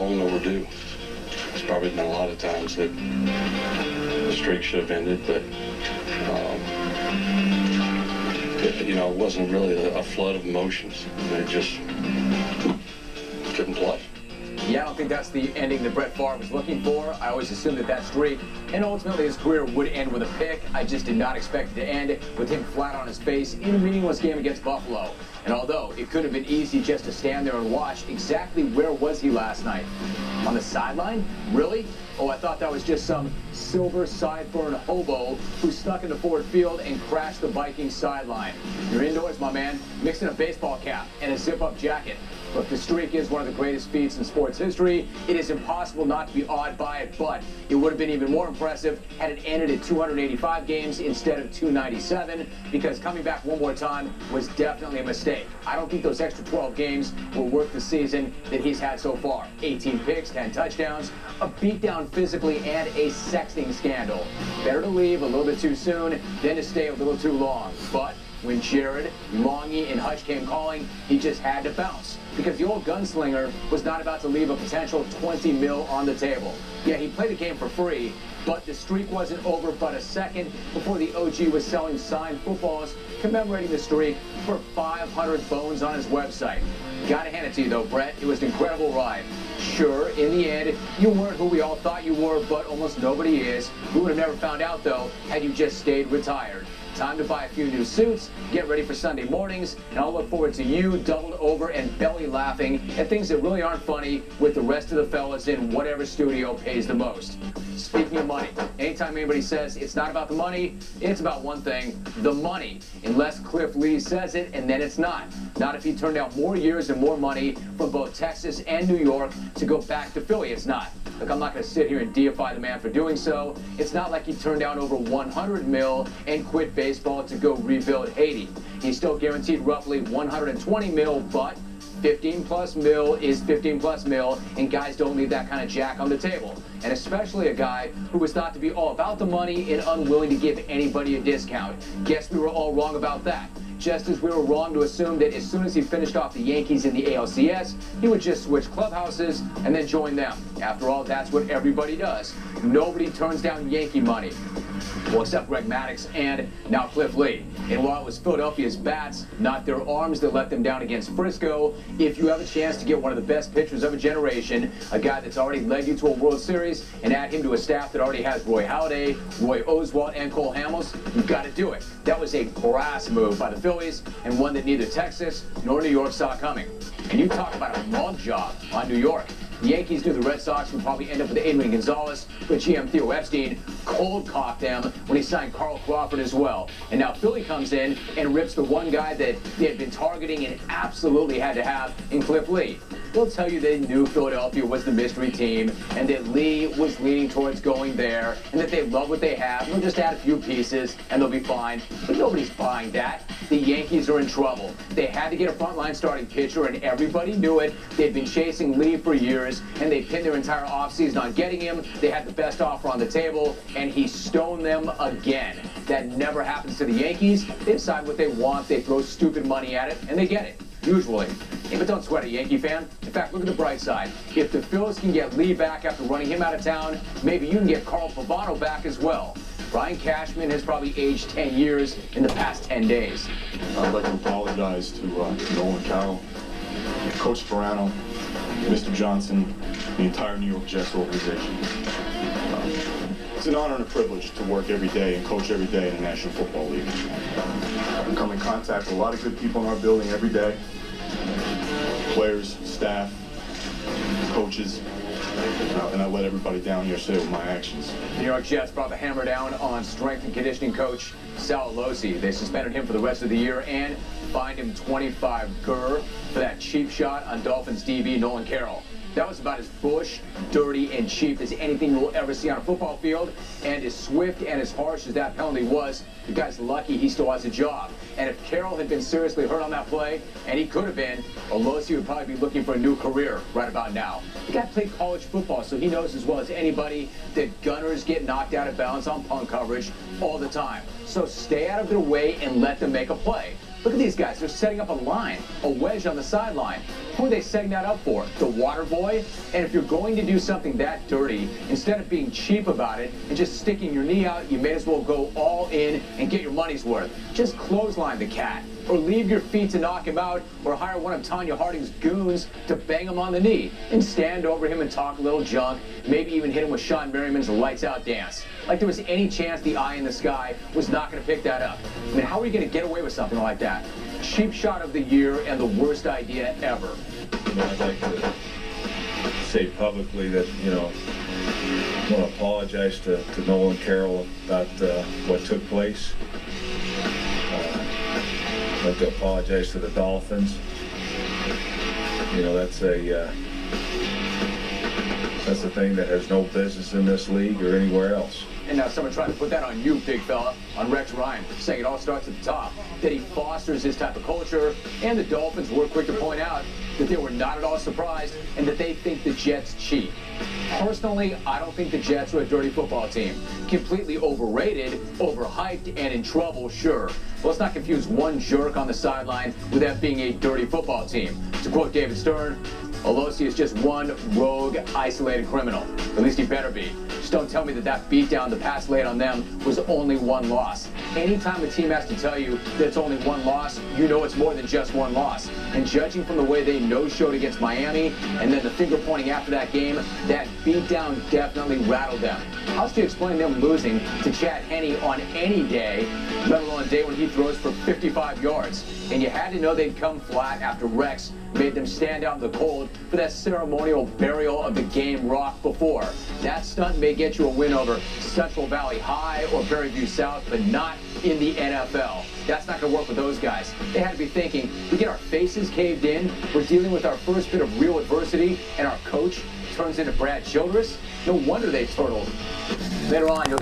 long overdue. There's probably been a lot of times that the streak should have ended, but it wasn't really a flood of emotions. They just couldn't play. Yeah, I don't think that's the ending that Brett Favre was looking for. I always assumed that streak and ultimately his career would end with a pick. I just did not expect it to end with him flat on his face in a meaningless game against Buffalo. And although it could have been easy just to stand there and watch, exactly where was he last night? On the sideline? Really? Oh, I thought that was just some silver sideburn hobo who snuck into Ford Field and crashed the Vikings sideline. You're indoors, my man, mixing a baseball cap and a zip-up jacket. Look, the streak is one of the greatest feats in sports history. It is impossible not to be awed by it, but it would have been even more impressive had it ended at 285 games instead of 297, because coming back one more time was definitely a mistake. I don't think those extra 12 games were worth the season that he's had so far. 18 picks, 10 touchdowns, a beatdown physically, and a sexting scandal. Better to leave a little bit too soon than to stay a little too long. But when Jared, Longy, and Hutch came calling, he just had to bounce, because the old gunslinger was not about to leave a potential 20 mil on the table. Yeah, he played the game for free, but the streak wasn't over but a second before the OG was selling signed footballs commemorating the streak for 500 bones on his website. Gotta hand it to you though, Brett. It was an incredible ride. Sure, in the end, you weren't who we all thought you were, but almost nobody is. We would have never found out though had you just stayed retired. Time to buy a few new suits, get ready for Sunday mornings, and I'll look forward to you doubled over and belly laughing at things that really aren't funny with the rest of the fellas in whatever studio pays the most. Speaking of money, anytime anybody says it's not about the money, it's about one thing, the money. Unless Cliff Lee says it, and then it's not. Not if he turned out more years and more money from both Texas and New York to go back to Philly, it's not. Look, I'm not going to sit here and deify the man for doing so. It's not like he turned down over 100 mil and quit baseball to go rebuild Haiti. He's still guaranteed roughly 120 mil, but 15 plus mil is 15 plus mil, and guys don't leave that kind of jack on the table. And especially a guy who was thought to be all about the money and unwilling to give anybody a discount. Guess we were all wrong about that. Just as we were wrong to assume that as soon as he finished off the Yankees in the ALCS, he would just switch clubhouses and then join them. After all, that's what everybody does. Nobody turns down Yankee money. Well, except Greg Maddux and now Cliff Lee. And while it was Philadelphia's bats, not their arms, that let them down against Frisco, if you have a chance to get one of the best pitchers of a generation, a guy that's already led you to a World Series, and add him to a staff that already has Roy Halladay, Roy Oswalt, and Cole Hamels, you've got to do it. That was a brass move by the Phillies, and one that neither Texas nor New York saw coming. And you talk about a mug job on New York. The Yankees knew the Red Sox would probably end up with Adrian Gonzalez, but GM Theo Epstein cold-cocked them when he signed Carl Crawford as well. And now Philly comes in and rips the one guy that they had been targeting and absolutely had to have in Cliff Lee. They'll tell you they knew Philadelphia was the mystery team and that Lee was leaning towards going there and that they love what they have. They'll just add a few pieces and they'll be fine. But nobody's buying that. The Yankees are in trouble. They had to get a frontline starting pitcher, and everybody knew it. They'd been chasing Lee for years, and they pinned their entire offseason on getting him. They had the best offer on the table, and he stoned them again. That never happens to the Yankees. They decide what they want, they throw stupid money at it, and they get it, usually. Hey, but don't sweat it, Yankee fan. In fact, look at the bright side. If the Phillies can get Lee back after running him out of town, maybe you can get Carl Pavano back as well. Brian Cashman has probably aged 10 years in the past 10 days. I'd like to apologize to Nolan Carroll, Coach Sperano, Mr. Johnson, the entire New York Jets organization. It's an honor and a privilege to work every day and coach every day in the National Football League. I come in contact with a lot of good people in our building every day. Players, staff, coaches. And I let everybody down here say with my actions. The New York Jets brought the hammer down on strength and conditioning coach Sal Alosi. They suspended him for the rest of the year and fined him $25,000 for that cheap shot on Dolphins DB Nolan Carroll. That was about as bush, dirty, and cheap as anything you will ever see on a football field. And as swift and as harsh as that penalty was, the guy's lucky he still has a job. And if Carroll had been seriously hurt on that play, and he could have been, Alosi would probably be looking for a new career right about now. The guy played college football, so he knows as well as anybody that gunners get knocked out of bounds on punt coverage all the time. So stay out of their way and let them make a play. Look at these guys. They're setting up a line, a wedge on the sideline. Who are they setting that up for? The water boy? And if you're going to do something that dirty, instead of being cheap about it and just sticking your knee out, you may as well go all in and get your money's worth. Just clothesline the cat, or leave your feet to knock him out, or hire one of Tanya Harding's goons to bang him on the knee and stand over him and talk a little junk, maybe even hit him with Sean Merriman's lights out dance. Like there was any chance the eye in the sky was not going to pick that up. I mean, how are you going to get away with something like that? Cheap shot of the year and the worst idea ever. I'd like to say publicly that, I want to apologize to Nolan Carroll about what took place. I'd like to apologize to the Dolphins. That's a thing that has no business in this league or anywhere else. And now someone trying to put that on you, big fella, on Rex Ryan, saying it all starts at the top, that he fosters this type of culture, and the Dolphins were quick to point out that they were not at all surprised and that they think the Jets cheat. Personally, I don't think the Jets are a dirty football team. Completely overrated, overhyped, and in trouble, sure. But let's not confuse one jerk on the sideline with that being a dirty football team. To quote David Stern, Alosi is just one rogue, isolated criminal. At least he better be. Just don't tell me that beatdown the pass laid on them was only one loss. Anytime a team has to tell you that it's only one loss, you know it's more than just one loss. And judging from the way they no-showed against Miami, and then the finger pointing after that game, that beatdown definitely rattled them. How else do you explain them losing to Chad Henne on any day, let alone a day when he throws for 55 yards? And you had to know they'd come flat after Rex made them stand out in the cold for that ceremonial burial of the game rock before. That stunt may get you a win over Central Valley High or Berryview South, but not in the NFL. That's not going to work with those guys. They had to be thinking, we get our faces caved in, we're dealing with our first bit of real adversity, and our coach turns into Brad Childress? No wonder they turtled. Later on, you'll